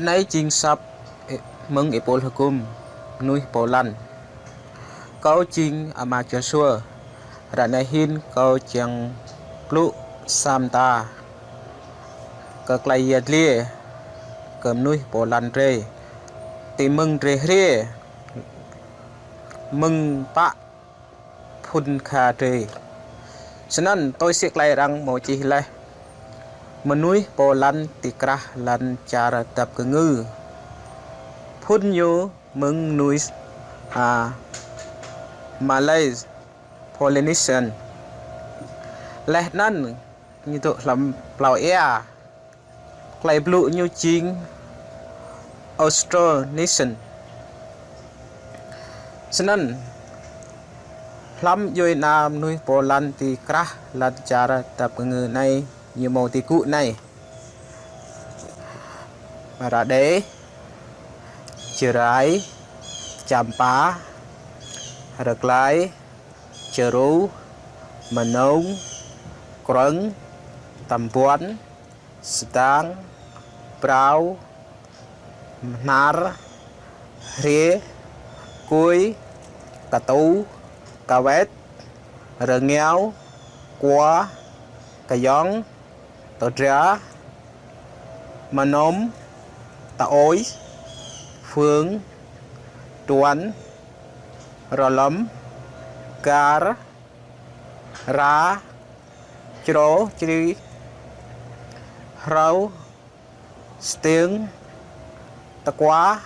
nay chính sắp mừng Apple hukum nuôi Poland kau chính amateur xua rana hin kau chẳng plu samta ke klaiat lia ke nuôi Poland re ti mừng re re mừng pak phun kha re senan tôi sẽ klai răng một chi lai menui Poland tikrah lan cara tap kengư phun nyu mừng nuôi Malay Polynesian leh nan như tụ làm plau air klai blue như chính Austronesian senan lam yoi nam nuôi Poland tikrah lan cara tap kengư này như màu tí cụ này mà ra đế cerai campa reklai ceru menung kreng tampuan sedang prau nar ria kui katu kawet rengeo qua kayong tờ trá mà nôm ta ối phương tuấn rồi lắm car ra chro chri rau tiếng ta quá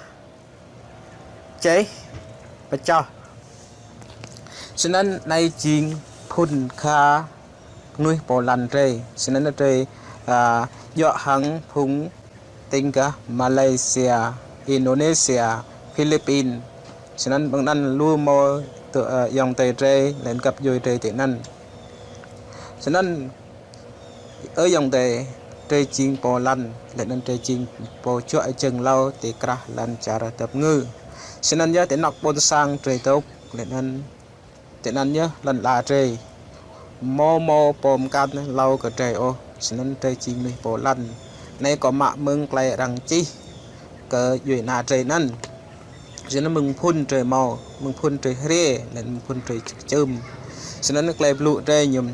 cháy và cho cho nên nay chiên phun kha nuôi Poland re cho nên nó re do hàng phun tinh cả Malaysia Indonesia Philippines cho nên bằng nan luôn mò dòng tây tre lên cặp dồi tre thế nan cho nên ở dòng tây tre chiên Poland lên nan tre chiên po chọi chừng lâu thì cả lan cara tập ngư cho nên nhớ đến nọc bôn sang tre tốt lên nan thế nan nhớ lần là tre mò pom can lâu cả tre ô cho nên tre chiên nuôi Poland nay có mạ mừng klai rằng chi cơ duyên na tre nan cho nên mừng phun trời màu mừng phun trời rê nên mừng phun trời chôm cho nên klai blue tre nhầm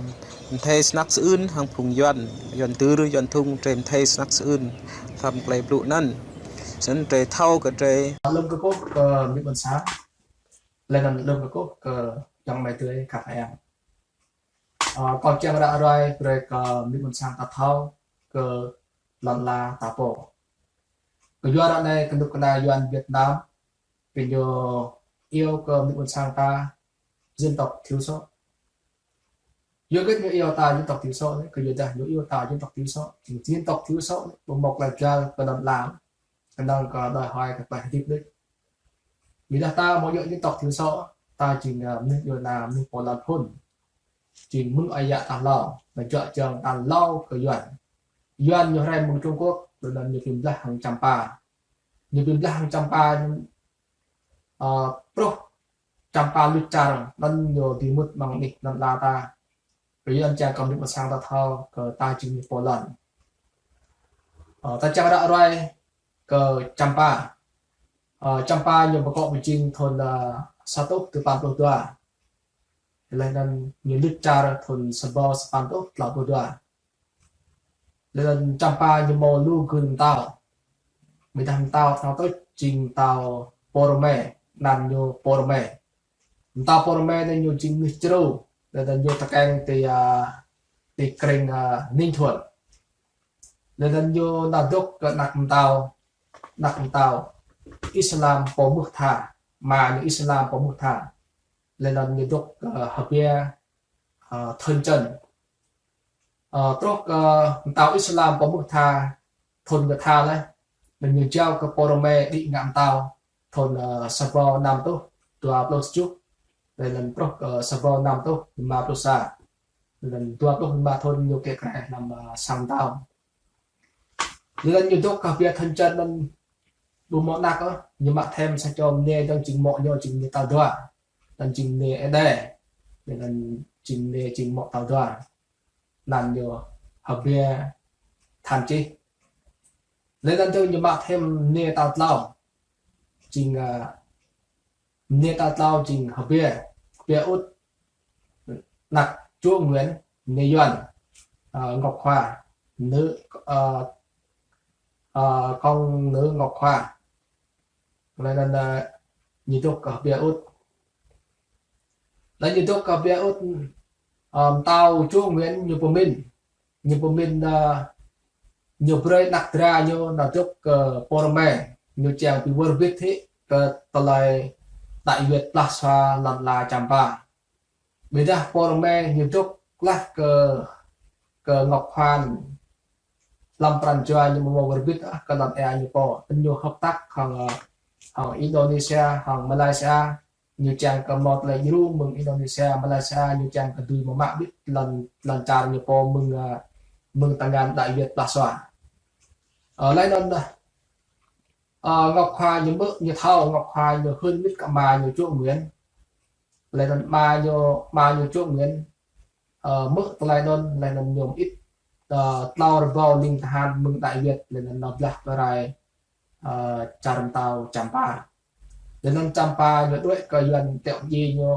thay snack sươn hàng phùng doan tứ rồi doan thung trên thay snack sươn làm klai blue nan cho nên tre thau cả tre lông cơ cốt bị bẩn sáng lên lông cơ cốt trong máy tưới cà phê em còn trang đã rồi bị bẩn sáng ta thau lần là ta bộ cái doan này cần được cái doan Việt Nam cái yêu cầu bị bẩn sáng ta dân tộc thiếu sót yêu cái yêu ta dân tộc thiếu sót đấy cái yêu ta dân tộc thiếu sót dân tộc thiếu sót một là cha và làm cái đang có đòi hỏi các bài tiếp đấy vì là ta mỗi dân tộc thiếu sót ta chỉ nên điều làm nên có làm hôn chỉ muốn ai dạ tàn lâu mà chợ trường tàn lâu cái doan như này một Trung Quốc rồi là nhiều phim là hàng trăm pa pro trăm pa lít trăng nên nhiều thì mất bằng địch nên là ta bây giờ cha còn được một sang ta thao cờ ta chỉ một lần ta cha đã rồi cờ trăm pa nhiều một cọ bị chinh thôn là sa tốt từ pan tổ tua lên nhiều lít trăng thôn sabo pan tốt là tổ tua lên trăm pa nhiều màu lu gần tao mình thằng tao thao tới trình tao porome nằm nhiều porome tao porome nên nhiều trình người châu lên nhiều thằng anh thì kênh ninh thuận lên nhiều nạp đốc nạp tao Islam có mức thả mà những Islam có mức thả lên nhiều đốc hợp bia thân chân tốt tao Islam có mức thả thôn người tha đấy mình nhiều trao cái porome định ngạm tao thôn Sabo Nam tốt tua plus chút đây lần tốt Sabo Nam tốt mà plus xa lần tua tốt mà thôn nhiều cái này làm sang tao lần nhiều tốt cà phê thân chân nên đủ món nạc đó nhưng mà thêm sẽ cho nghe trong trình mọ nhau trình tao đoà lần trình nghe đây để lần trình nghe trình mọ tao đoà làm nhiều hợp bia thành chi lấy lần tôi như bạn thêm nê tao lao trình nê tao lao trình hợp bia út nặc chúa Nguyễn nê doan Ngọc Hoa nữ con nữ Ngọc Hoa lấy lần như tục ở bia út lấy như tục ở bia út tao chúa Nguyễn như bộ minh nhiều bơi đặc ra như là chúc Porome như chàng bị vượt viết thế tờ lại đại Việt Plaza lần là Champa bây giờ Porome nhiều chúc là Ngọc Hoàn làm tràn cho như một vượt viết cái làm ai như po nhiều hợp tác hàng Indonesia hàng Malaysia như chàng cầm một lại như mừng Indonesia Malaysia như chàng cầm đuôi một mạng biết lần tràn như po mừng tangan đại Việt Plaza ở lại đơn Ngọc Hoa như bước như thao Ngọc Hoa như hơn biết cả mà nhiều chỗ Nguyễn lại đơn mà nhiều chỗ Nguyễn mức lại đơn nhiều ít tao vào linh hàn mừng đại Việt lại đơn nộp lạc về tràm tàu Champa lại đơn Champa như đuổi cơ duyên tẹo gì như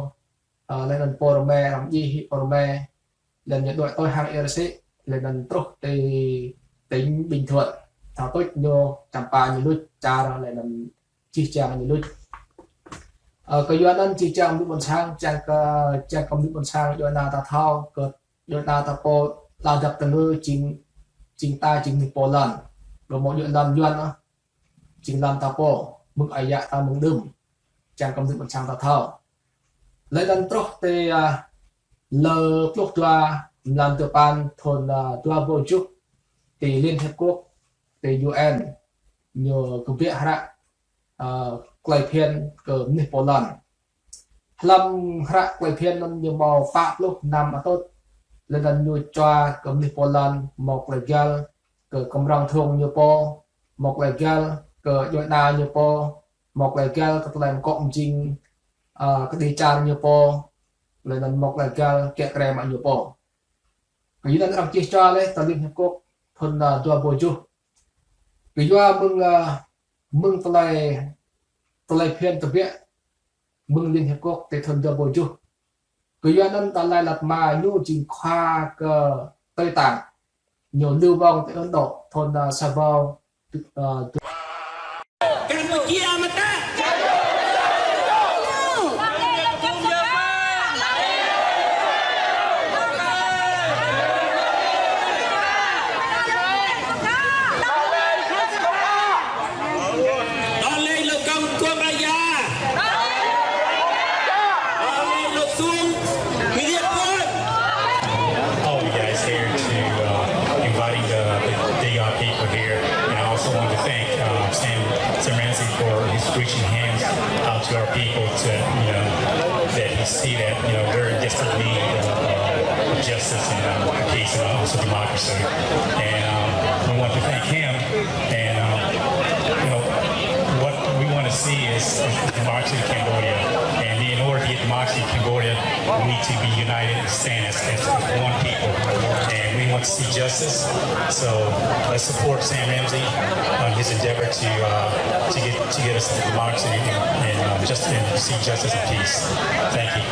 lại đơn Porome làm gì Porome lần như đuổi tôi hàng RC lại đơn trúc tính bình thuận thảo tốt nhô Champa như lúc cha ra lại làm chi chàng như lúc cái doan ăn chi chàng lúc bọn sang chàng cầm lúc bọn sang doan ta thao cờ doan ta po làm dập từng ngư chính ta chính po lần rồi một doan doan chính làm ta po mừng ai dạ ta mừng đừng chàng cầm lúc bọn sang ta thao lấy đàn trúc thì lờ lúc tua làm từ pan thôn tua vô chúc thì Liên Hiệp Quốc thì UN nhờ công việc hả quay phiên ở Nepal lâm hả quay phiên nó nhiều màu pháp lúc năm mà tốt lên lần nuôi cho cầm Nepal một lời gal cờ cầm rong thường như po một lời gal cờ dội na như po một lời gal các làm cộng trình cái đi chan như po lên lần một lời gal kẹt rè mà như po cái gì đó làm chia cho đấy tàu Liên Hiệp Quốc thôn tua bồi chu vì do mừng lại phiên tập viện mừng Liên Hiệp Quốc để thôn tua bồi chu vì do nên ta lại lật mà nhu trình khoa cờ Tây Tạng nhiều lưu vong tại Ấn Độ thôn Savao Campuchia mà ta reaching hands out to our people to, that he see that, we're in desperate need of justice and peace and also democracy. And we want to thank him. And, what we want to see is democracy in Cambodia. And in order to get democracy in Cambodia, we need to be united and stand as one people. And we want to see justice. So let's support Sam Ramsey on his endeavor to get us to democracy and see justice and peace. Thank you.